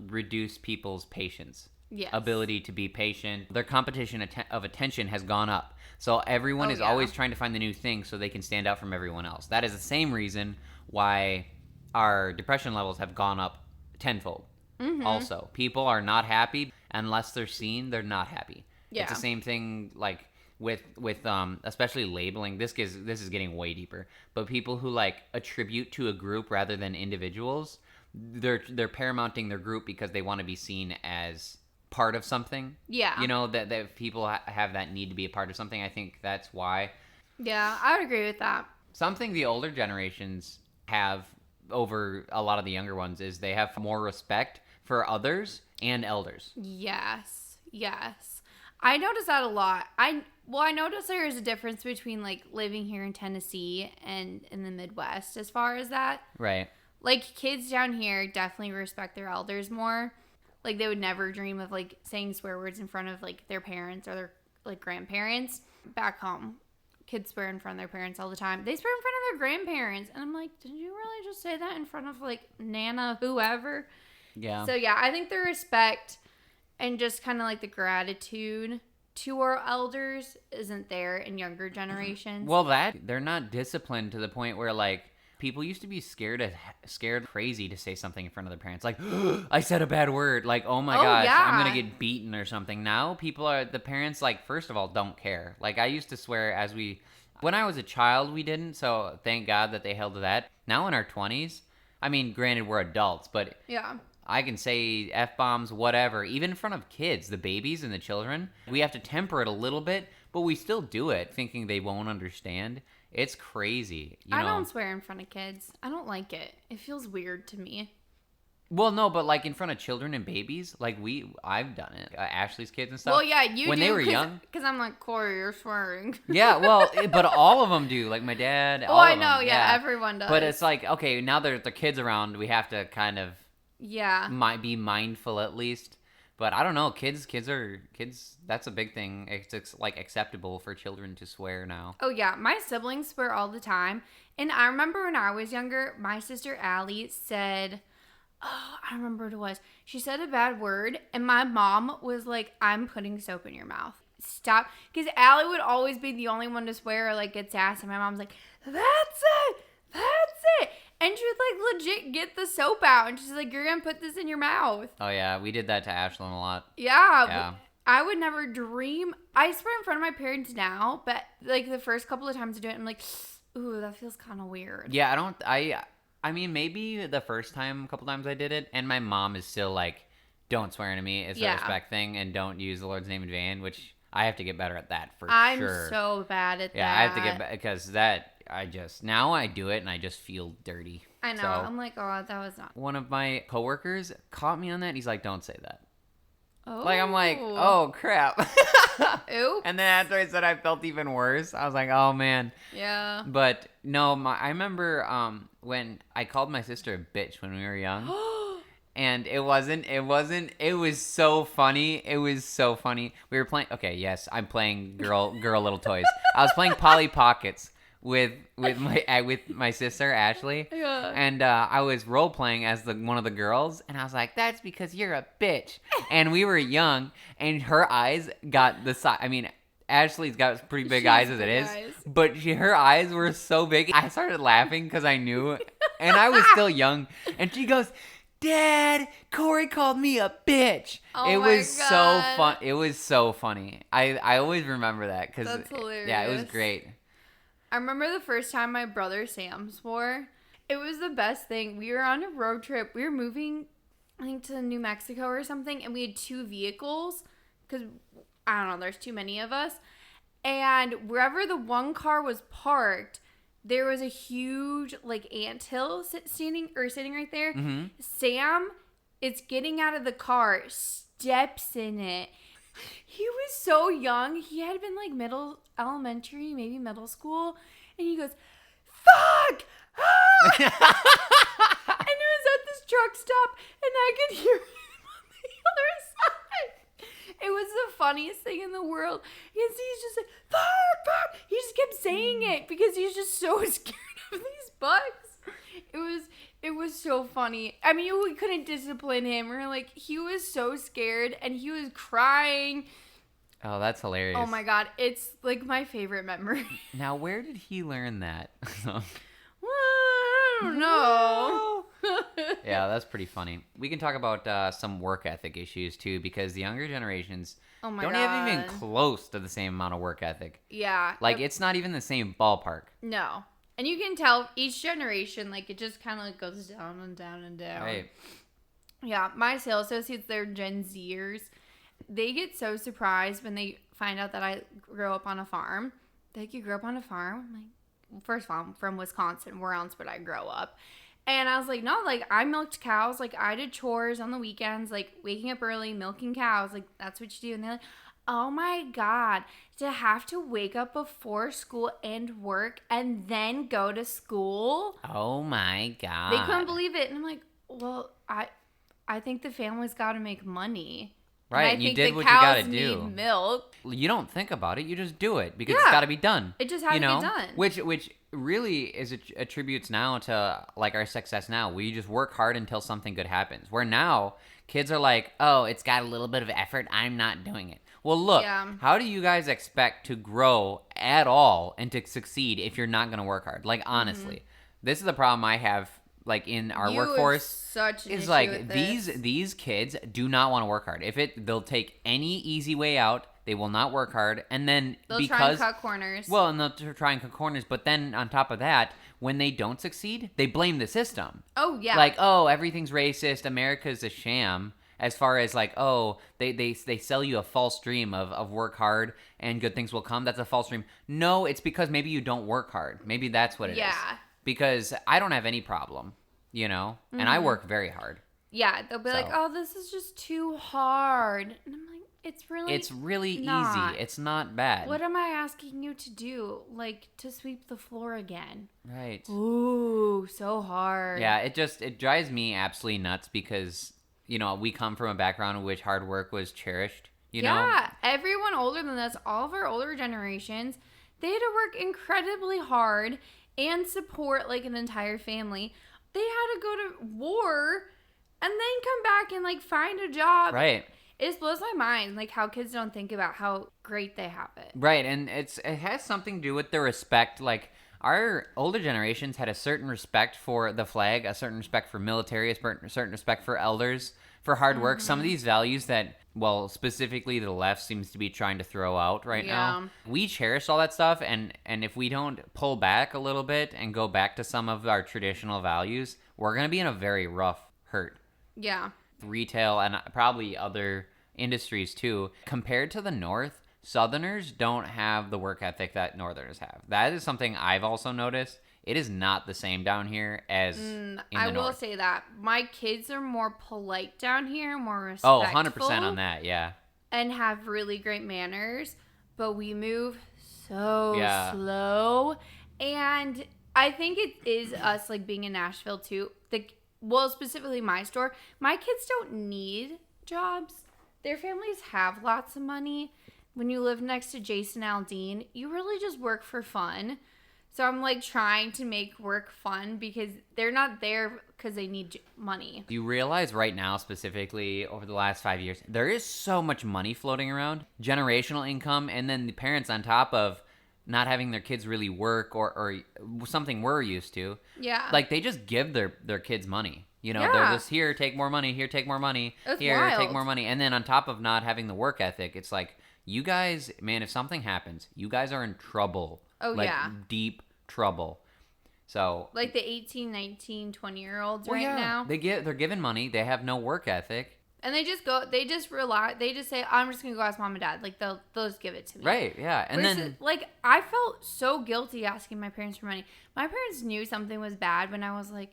reduced people's patience. Yes. Ability to be patient. Their competition of attention has gone up. So everyone is always trying to find the new thing so they can stand out from everyone else. That is the same reason why our depression levels have gone up tenfold. Mm-hmm. Also, people are not happy unless they're seen. They're not happy. Yeah. It's the same thing like with especially labeling. This is getting way deeper. But people who like attribute to a group rather than individuals, they're paramounting their group because they want to be seen as part of something. Yeah. You know, that people have that need to be a part of something. I think that's why. Yeah, I would agree with that. Something the older generations have over a lot of the younger ones is they have more respect for others and elders. Yes. I notice that a lot. I notice there is a difference between like living here in Tennessee and in the Midwest as far as that. Right. Like kids down here definitely respect their elders more. Like they would never dream of like saying swear words in front of like their parents or their like grandparents. Back home, kids swear in front of their parents all the time. They swear in front of their grandparents. And I'm like, did you really just say that in front of like Nana, whoever? Yeah. So yeah, I think the respect and just kind of like the gratitude to our elders isn't there in younger generations. Well, they're not disciplined to the point where like people used to be scared crazy to say something in front of their parents. Like, I said a bad word. Like, oh my gosh, yeah. I'm going to get beaten or something. Now the parents, like, first of all, don't care. Like, I used to swear when I was a child, we didn't. So thank God that they held to that. Now in our 20s, I mean, granted, we're adults, but yeah. I can say F-bombs, whatever, even in front of kids, the babies and the children. We have to temper it a little bit, but we still do it thinking they won't understand. It's crazy. You know? I don't swear in front of kids. I don't like it. It feels weird to me. Well, no, but like in front of children and babies, like I've done it. Ashley's kids and stuff. Well, yeah, you when do. They were young. Because I'm like, Cory, you're swearing. Yeah, well, but all of them do. Like my dad. Oh, all I of know. them, Yeah, everyone does. But it's like, okay, now that the kids around, we have to kind of be mindful at least. But I don't know, kids. That's a big thing. It's like acceptable for children to swear now. Oh yeah, my siblings swear all the time. And I remember when I was younger, my sister Allie said, I remember what it was. She said a bad word, and my mom was like, "I'm putting soap in your mouth. Stop." Because Allie would always be the only one to swear or like get sassy. And my mom's like, "That's it." And she would like legit get the soap out, and she's like, "You're gonna put this in your mouth." Oh yeah, we did that to Ashlyn a lot. Yeah. I would never dream. I swear in front of my parents now, but like the first couple of times I do it, I'm like, ooh, that feels kind of weird. Yeah, I mean, maybe the first couple times I did it, and my mom is still like, don't swear to me. It's a respect thing, and don't use the Lord's name in vain, which I have to get better at that for sure. I'm so bad at that. Yeah, I have to get better because now I do it, and I just feel dirty. I know. So, I'm like, oh, that was not. one of my coworkers caught me on that. He's like, don't say that. Oh. Like, I'm like, oh, crap. Oops. And then after I said I felt even worse, I was like, oh, man. Yeah. But, no, I remember when I called my sister a bitch when we were young. And it was so funny. It was so funny. We were playing, okay, yes, I'm playing girl little toys. I was playing Polly Pockets with my sister Ashley, and I was role playing as one of the girls, and I was like, "That's because you're a bitch." And we were young, and her eyes got the size. I mean, Ashley's got pretty big eyes as it is, but her eyes were so big. I started laughing because I knew, and I was still young, and she goes, "Dad, Cory called me a bitch." Oh it my was so fun. It was so funny. I always remember that because that's hilarious. Yeah, it was great. I remember the first time my brother Sam swore, It was the best thing. We were on a road trip. We were moving, I think, to New Mexico or something, and we had 2 vehicles because, I don't know, there's too many of us. And wherever the one car was parked, there was a huge, like, anthill sitting right there. Mm-hmm. Sam is getting out of the car, steps in it. He was so young. He had been, like, elementary, maybe middle school. And he goes, fuck! Ah! And it was at this truck stop, and I could hear him on the other side. It was the funniest thing in the world. Because he's just like, fuck, fuck. He just kept saying it because he's just so scared of these bugs. It was so funny. I mean, we couldn't discipline him. We were like, he was so scared, and he was crying. Oh, that's hilarious. Oh my God. It's like my favorite memory. Now, where did he learn that? Well, I don't know. Yeah, that's pretty funny. We can talk about some work ethic issues too, because the younger generations don't have even close to the same amount of work ethic. Yeah. Like, it's not even the same ballpark. No. And you can tell each generation, like, it just kind of like goes down and down and down. Right. Yeah. My sales associates, they're Gen Zers. They get so surprised when they find out that I grew up on a farm. They're like, you grew up on a farm? I'm like, first of all, I'm from Wisconsin. Where else would I grow up? And I was like, no, like, I milked cows. Like, I did chores on the weekends, like, waking up early, milking cows. Like, that's what you do. And they're like, oh, my God, to have to wake up before school and work and then go to school? Oh, my God. They couldn't believe it. And I'm like, well, I think the family's got to make money. Right, you did what you gotta do. Need milk. You don't think about it; you just do it because it's got to be done. It just has to be done. Which really is attributes now to like our success now. We just work hard until something good happens. Where now kids are like, "Oh, it's got a little bit of effort. I'm not doing it." Well, look, how do you guys expect to grow at all and to succeed if you're not going to work hard? Like, honestly, this is the problem I have. Like in our workforce, is like these kids do not want to work hard. They'll take any easy way out. They will not work hard, and then they'll try and cut corners. Well, and they'll try and cut corners. But then on top of that, when they don't succeed, they blame the system. Oh yeah, like everything's racist. America's a sham. As far as like they sell you a false dream of work hard and good things will come. That's a false dream. No, it's because maybe you don't work hard. Maybe that's what it is. Yeah. Because I don't have any problem, and I work very hard. Yeah, they'll be like, oh, this is just too hard. And I'm like, it's really easy. It's not bad. What am I asking you to do? Like, to sweep the floor again. Right. Ooh, so hard. Yeah, it drives me absolutely nuts because, we come from a background in which hard work was cherished, Yeah, everyone older than us, all of our older generations, they had to work incredibly hard and support like an entire family. They had to go to war and then come back and like find a job. Right. It just blows my mind like how kids don't think about how great they have it. Right, and it has something to do with the respect. Like our older generations had a certain respect for the flag, a certain respect for military, a certain respect for elders, for hard work. Some of these values that, well, specifically the left seems to be trying to throw out right now. We cherish all that stuff, and if we don't pull back a little bit and go back to some of our traditional values, we're going to be in a very rough hurt. Yeah. Retail and probably other industries too. Compared to the North, Southerners don't have the work ethic that Northerners have. That is something I've also noticed. It is not the same down here as in the North. I will say that. My kids are more polite down here, more respectful. Oh, 100% on that, yeah. And have really great manners. But we move so slow. And I think it is us, like, being in Nashville, too. Specifically my store. My kids don't need jobs. Their families have lots of money. When you live next to Jason Aldean, you really just work for fun. So I'm, like, trying to make work fun because they're not there because they need money. You realize right now, specifically over the last 5 years, there is so much money floating around, generational income, and then the parents on top of not having their kids really work or something we're used to. Yeah. Like, they just give their kids money. They're just, here, take more money, here, take more money, take more money. And then on top of not having the work ethic, it's like, you guys, man, if something happens, you guys are in trouble. Oh, like, deep trouble. So Like the 18, 19, 20-year-olds well, right yeah, now. they're given money. They have no work ethic. And they just say, I'm just going to go ask mom and dad. Like, they'll just give it to me. Right, yeah. And Versus, then, like, I felt so guilty asking my parents for money. My parents knew something was bad when I was like,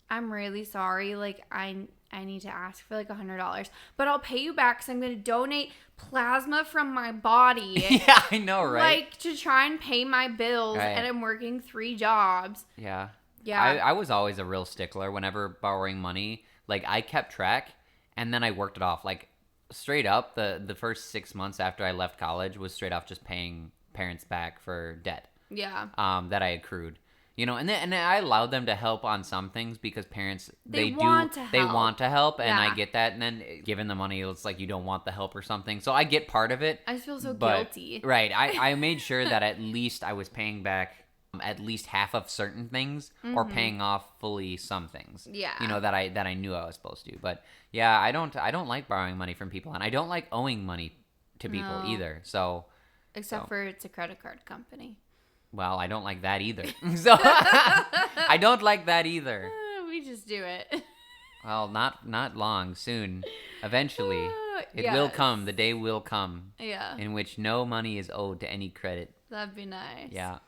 I'm really sorry. Like, I need to ask for like $100, but I'll pay you back because I'm going to donate plasma from my body. yeah, I know, right? Like, to try and pay my bills, Right. and I'm working 3 jobs. Yeah. Yeah. I was always a real stickler whenever borrowing money. Like, I kept track, and then I worked it off. Like, straight up, the first 6 months after I left college was straight off just paying parents back for debt Yeah. that I accrued. You know, and I allowed them to help on some things because parents They want to help. and Yeah. I get that. And then giving the money, it's like you don't want the help or something. So I get part of it. I just feel so but, guilty. Right. I made sure that at least I was paying back at least half of certain things or paying off fully some things. Yeah. You know, that I knew I was supposed to. But yeah, I don't like borrowing money from people, and I don't like owing money to people No. either. So Except for it's a credit card company. well, I don't like that either. So I don't like that either. We just do it. Well, not long, soon. Eventually. It will Yes. come. The day will come Yeah. in which no money is owed to any credit. That'd be nice. Yeah.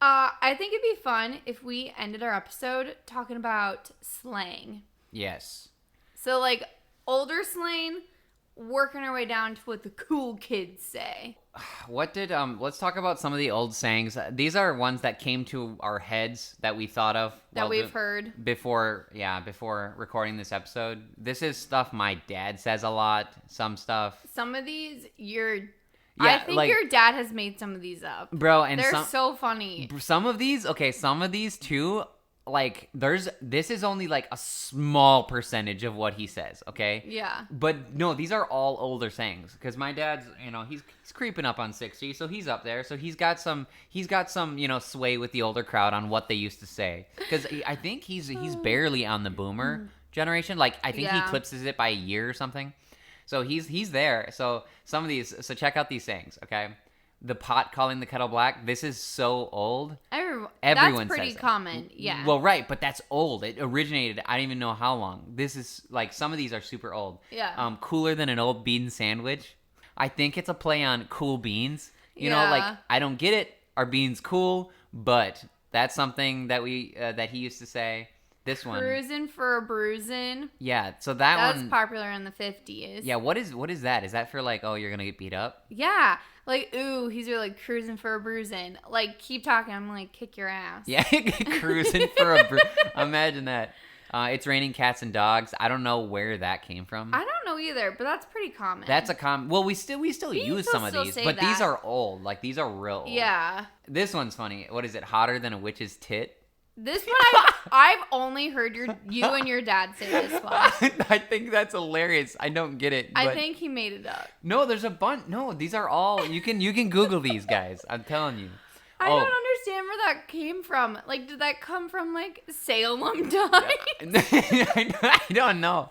I think it'd be fun if we ended our episode talking about slang. Yes. So, like, older slang, working our way down to what the cool kids say. What did let's talk about some of the old sayings. These are ones that came to our heads that we thought of That we've heard. before recording this episode. This is stuff my dad says a lot, some stuff. Some of these, I Yeah, think like- your dad has made some of these up. Bro, and They're so funny. some of these too, like this is only like a small percentage of what he says, okay? Yeah. But no, these are all older sayings because my dad's, he's creeping up on 60, so he's up there. So he's got some, sway with the older crowd on what they used to say. Because I think he's barely on the boomer generation. Like I think he Yeah. eclipses it by a year or something. So he's there. So some of these, so check out these sayings, okay? The pot calling the kettle black. This is so old. Everyone Everyone that's pretty says it. common. Yeah. Well, right, but that's old. It originated, I don't even know how long. This is, like, some of these are super old. Yeah. Cooler than an old bean sandwich. I think it's a play on cool beans. You know, Yeah. like, I don't get it. Are beans cool? But that's something that that he used to say. This one. Cruising for a bruising. Yeah, so That one. was popular in the 50s. Yeah, what is that? Is that for, like, oh, you're going to get beat up? Yeah. Like, ooh, he's really like cruising for a bruising. Like, keep talking. I'm like, kick your ass. Yeah, cruising for imagine that. It's raining cats and dogs. I don't know where that came from. I don't know either, but that's pretty common. That's a well, we still use some of still these, say but these that. are old. Like these are real old. Yeah. This one's funny. What is it? Hotter than a witch's tit? This one, I've only heard you and your dad say this one. I think that's hilarious. I don't get it. I but- think he made it up. no. There's a bunch. No, these are all. You can Google these guys. I'm telling you. I don't understand where that came from. Like, did that come from, like, Salem times? I don't know.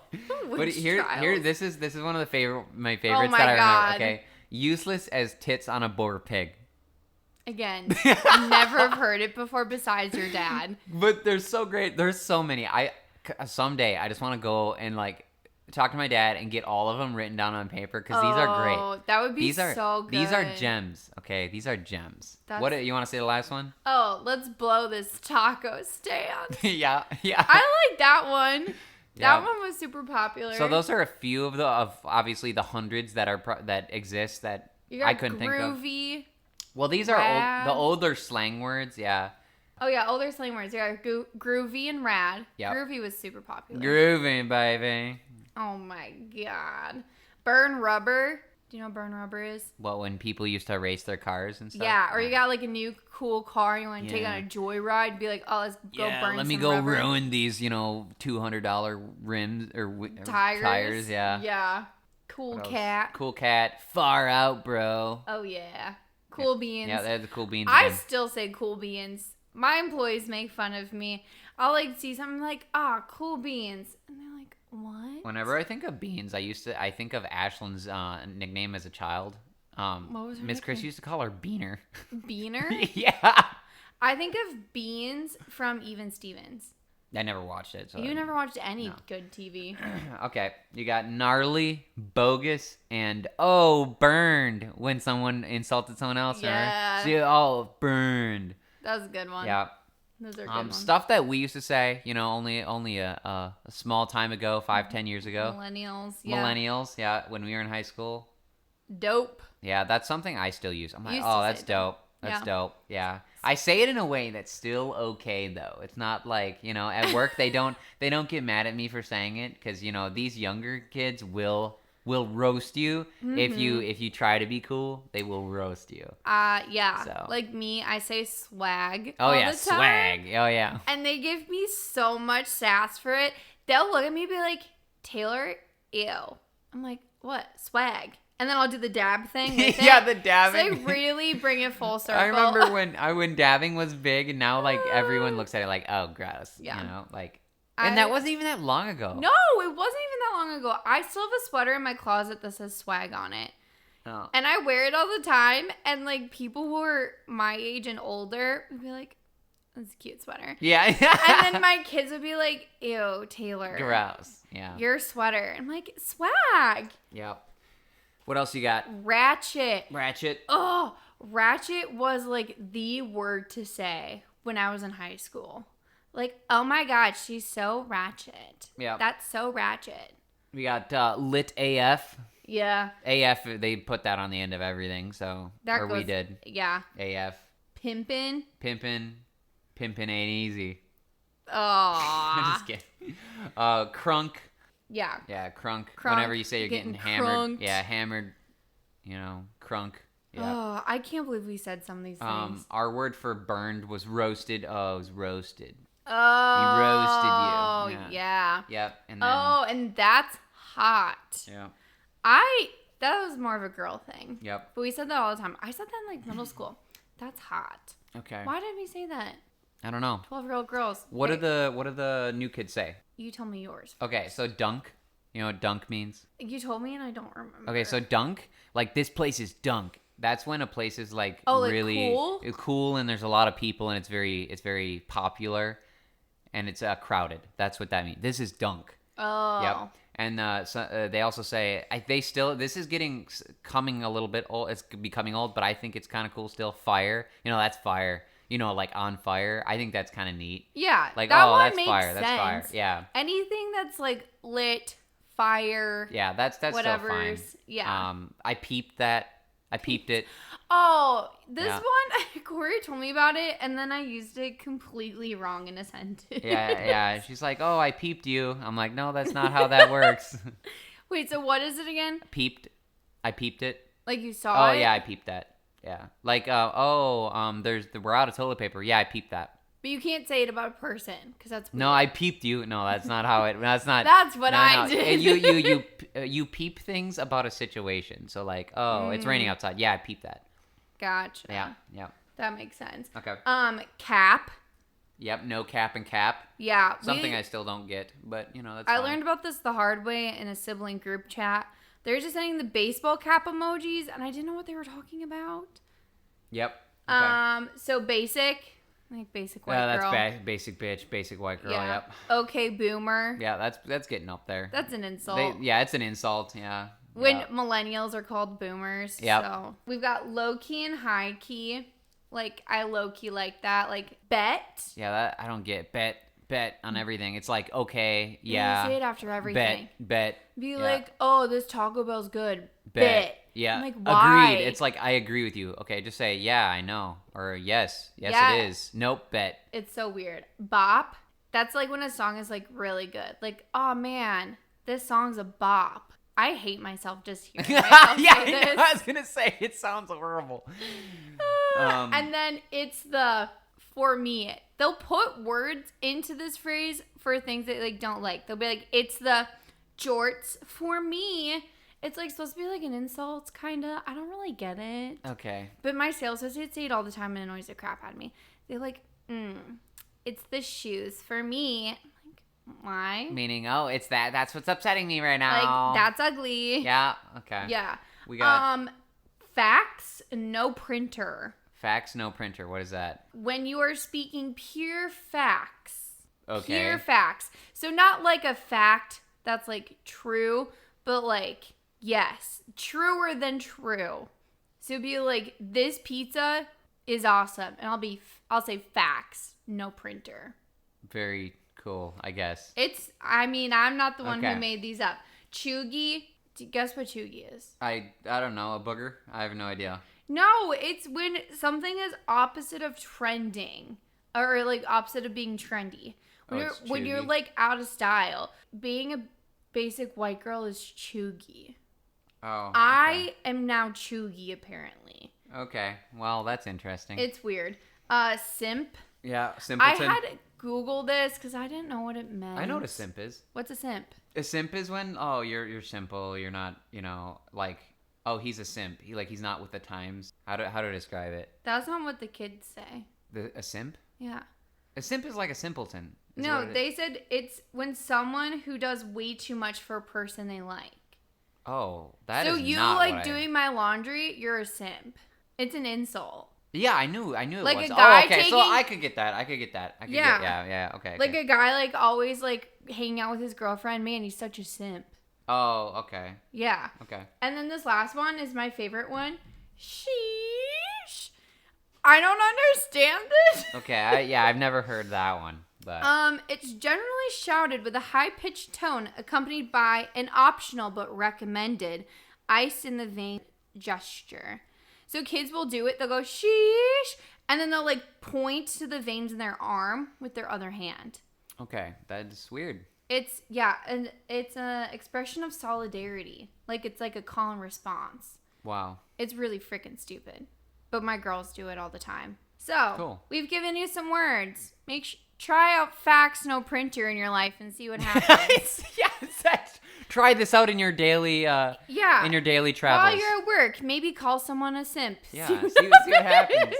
But Witch here, trials. this is one of my favorites my that I remember. God. Okay, useless as tits on a boar pig. Again, never have heard it before besides your dad. But they're so great. There's so many. Someday I just want to go and like talk to my dad and get all of them written down on paper because these are great. That would be so good. These are gems. Okay, these are gems. What you want to say the last one? Oh, let's blow this taco stand. yeah. I like that one. Yeah. That one was super popular. So those are a few of obviously the hundreds that are that exist that you got I couldn't think of. groovy. Well, these are rad. the older slang words. Yeah. Oh yeah, older slang words. Yeah, groovy and rad. Yep. Groovy was super popular. Groovy, baby. Oh my god. Burn rubber. Do you know what burn rubber is? Well, when people used to race their cars and stuff. Yeah, or you got like a new cool car and you want to take Yeah. on a joyride, be like, oh, let's go burn let me some go rubber. ruin these, $200 rims or Tires. Yeah. Yeah. Cool What else? cat. Cool cat. Far out, bro. Oh yeah. Cool beans. Yeah, they're the cool beans. I again. still say cool beans. My employees make fun of me. I'll like see something like, cool beans. And they're like, what? Whenever I think of beans, I think of Ashlyn's nickname as a child. What was her Miss Chris nickname? used to call her Beaner. Beaner? Yeah. I think of Beans from Even Stevens. I never watched it. So You never watched any good TV. Okay, you got gnarly, bogus, and burned when someone insulted someone else. Yeah. See, burned. That was a good one. Yeah. Those are good ones. Stuff that we used to say, only a small time ago, 5-10 years ago. Millennials, yeah, when we were in high school. Dope. Yeah, that's something I still use. I'm like, Used to that's say dope. That's dope. Yeah. I say it in a way that's still okay though. It's not like, at work they don't get mad at me for saying it cuz these younger kids will roast you if you try to be cool. They will roast you. Yeah. So. Like me, I say swag. Oh all yeah, the time, swag. Oh yeah. And they give me so much sass for it. They'll look at me and be like, "Taylor, ew." I'm like, "What? Swag." And then I'll do the dab thing with it. Yeah, the dabbing. So they really bring it full circle. I remember when dabbing was big, and now like everyone looks at it like, oh, gross. Yeah. And that wasn't even that long ago. No, it wasn't even that long ago. I still have a sweater in my closet that says swag on it. Oh. And I wear it all the time. And like people who are my age and older would be like, "That's a cute sweater." Yeah. And then my kids would be like, "Ew, Taylor. Gross. Yeah. Your sweater." I'm like, swag. Yep. What else you got? Ratchet. Oh, Ratchet was like the word to say when I was in high school. Like, oh my God, she's so ratchet. Yeah. That's so ratchet. We got lit AF. Yeah. AF, they put that on the end of everything, so. We did. Yeah. AF. Pimpin'. Pimpin' ain't easy. Oh. I'm just kidding. Crunk. Yeah. Yeah, crunk. Crunk. Whenever you say you're getting hammered. Crunked. Yeah, hammered. Crunk. Yeah. Oh, I can't believe we said some of these things. Our word for burned was roasted. Oh, it was roasted. Oh. He roasted you. Yeah. Yep. And then, and that's hot. Yeah. That was more of a girl thing. Yep. But we said that all the time. I said that in like middle school. That's hot. Okay. Why did we say that? I don't know. 12-year-old girls. What do the new kids say? You tell me yours. Okay, so dunk. You know what dunk means? You told me and I don't remember. Okay, so dunk, like this place is dunk. That's when a place is like really cool and there's a lot of people and it's very popular and it's crowded. That's what that means. This is dunk. Oh. Yep. And they also say this is coming a little bit old. It's becoming old, but I think it's kind of cool still. Fire. That's fire. Like on fire. I think that's kind of neat. Yeah. Like, that that's fire. That's fire. Yeah. Anything that's like lit, fire. Yeah, that's still fine. Yeah. I peeped that. I peeped it. Oh, this one, Cory told me about it, and then I used it completely wrong in a sentence. Yeah. She's like, "Oh, I peeped you." I'm like, "No, that's not how that works." Wait, so what is it again? Peeped. I peeped it. Like you saw it? Oh, yeah, I peeped that. Yeah. Like, we're out of toilet paper. Yeah, I peeped that. But you can't say it about a person, because that's weird. No, I peeped you. No, that's not how it. That's not. That's what I did. You peep things about a situation. So like, it's raining outside. Yeah, I peeped that. Gotcha. Yeah. That makes sense. Okay. Cap. Yep. No cap and cap. Yeah. Something I still don't get, but that's. I fine. learned about this the hard way in a sibling group chat. They were just sending the baseball cap emojis, and I didn't know what they were talking about. Yep. Okay. So basic. Like basic white girl. Yeah, that's basic bitch, basic white girl. Yeah. Yep. Okay, boomer. Yeah, that's getting up there. That's an insult. It's an insult. Yeah. When millennials are called boomers. Yep. So we've got low key and high key. Like I low key like that. Like bet. Yeah, that I don't get bet on everything. It's like okay, yeah. You say it after everything. Bet. Be like, oh, this Taco Bell's good. Bet. Yeah. I'm like, why? Agreed. It's like I agree with you. Okay, just say yeah, I know, or yes, Yeah. it is. Nope, bet. It's so weird. Bop. That's like when a song is like really good. Like, oh man, this song's a bop. I hate myself just hearing myself say this. I was gonna say it sounds horrible. And then it's the for me. They'll put words into this phrase for things that like don't like. They'll be like, it's the jorts for me. It's like supposed to be like an insult, kind of. I don't really get it. Okay. But my sales associates say it all the time and it annoys the crap out of me. They're like, it's the shoes for me. I'm like, why? Meaning, it's that. That's what's upsetting me right now. Like, that's ugly. Yeah. Okay. Yeah. We got fax, no printer. Facts, no printer. What is that? When you are speaking pure facts. Okay. Pure facts. So not like a fact that's like true, but like, yes, truer than true. So it'd be like, this pizza is awesome. And I'll say facts, no printer. Very cool, I guess. I'm not the one Okay. who made these up. Cheugy, guess what cheugy is? I don't know, a booger? I have no idea. No, it's when something is opposite of trending. Or like opposite of being trendy. When you're cheugy. like out of style. Being a basic white girl is cheugy. Oh. Okay. I am now cheugy apparently. Okay. Well, that's interesting. It's weird. Simp. Yeah, I simpleton. had to Google this because I didn't know what it meant. I know what a simp is. What's a simp? A simp is when you're simple, you're not, like, he's a simp. He's not with the times. How to describe it? That's not what the kids say. A simp? Yeah. A simp is like a simpleton. is No, what it they is. said it's when someone who does way too much for a person they like. Oh, that So is you not like what doing my laundry, you're a simp. It's an insult. Yeah, I knew it Like was. a guy okay, so taking- I could get that. Yeah. Yeah, okay. Like okay. a guy like always like hanging out with his girlfriend. Man, he's such a simp. Oh, okay. Yeah. Okay. And then this last one is my favorite one. Sheesh. I don't understand this. Okay, I've never heard that one, but It's generally shouted with a high-pitched tone accompanied by an optional but recommended ice in the vein gesture. So kids will do it. They'll go sheesh, and then they'll like point to the veins in their arm with their other hand. okay, that's weird. It's and it's an expression of solidarity. Like it's like a call and response. Wow. It's really freaking stupid. But my girls do it all the time. So, Cool. We've given you some words. Try out facts no printer in your life and see what happens. Try this out in your daily Yeah. in your daily travels. While you're at work, maybe call someone a simp. Yeah, see what happens,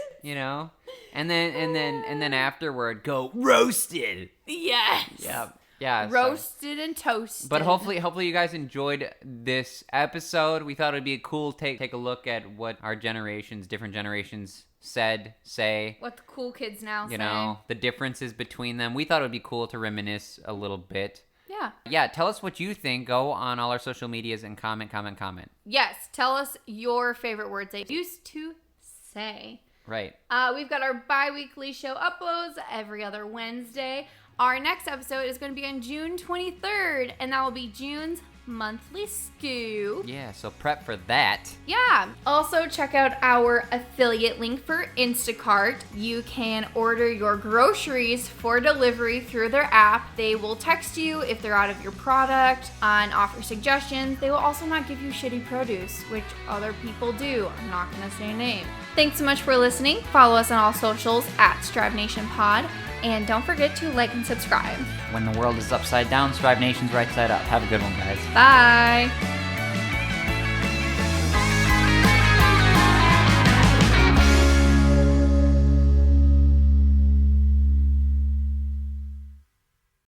And then afterward go roasted. Yes. Yeah. so- Roasted and toasted. But hopefully you guys enjoyed this episode. We thought it'd be a cool take a look at what our different generations say. what the cool kids now say. The differences between them. We thought it would be cool to reminisce a little bit. Yeah. Yeah, tell us what you think. Go on all our social medias and comment. Yes. Tell us your favorite words they used to say. Right. We've got our bi-weekly show uploads every other Wednesday. Our next episode is going to be on June 23rd, and that will be June's monthly scoop. Yeah, so prep for that. Yeah. Also, check out our affiliate link for Instacart. You can order your groceries for delivery through their app. They will text you if they're out of your product and offer suggestions. They will also not give you shitty produce, which other people do. I'm not going to say a name. Thanks so much for listening. Follow us on all socials at Strive Nation Pod. And don't forget to like and subscribe. When the world is upside down, Strive Nation's right side up. Have a good one, guys. Bye.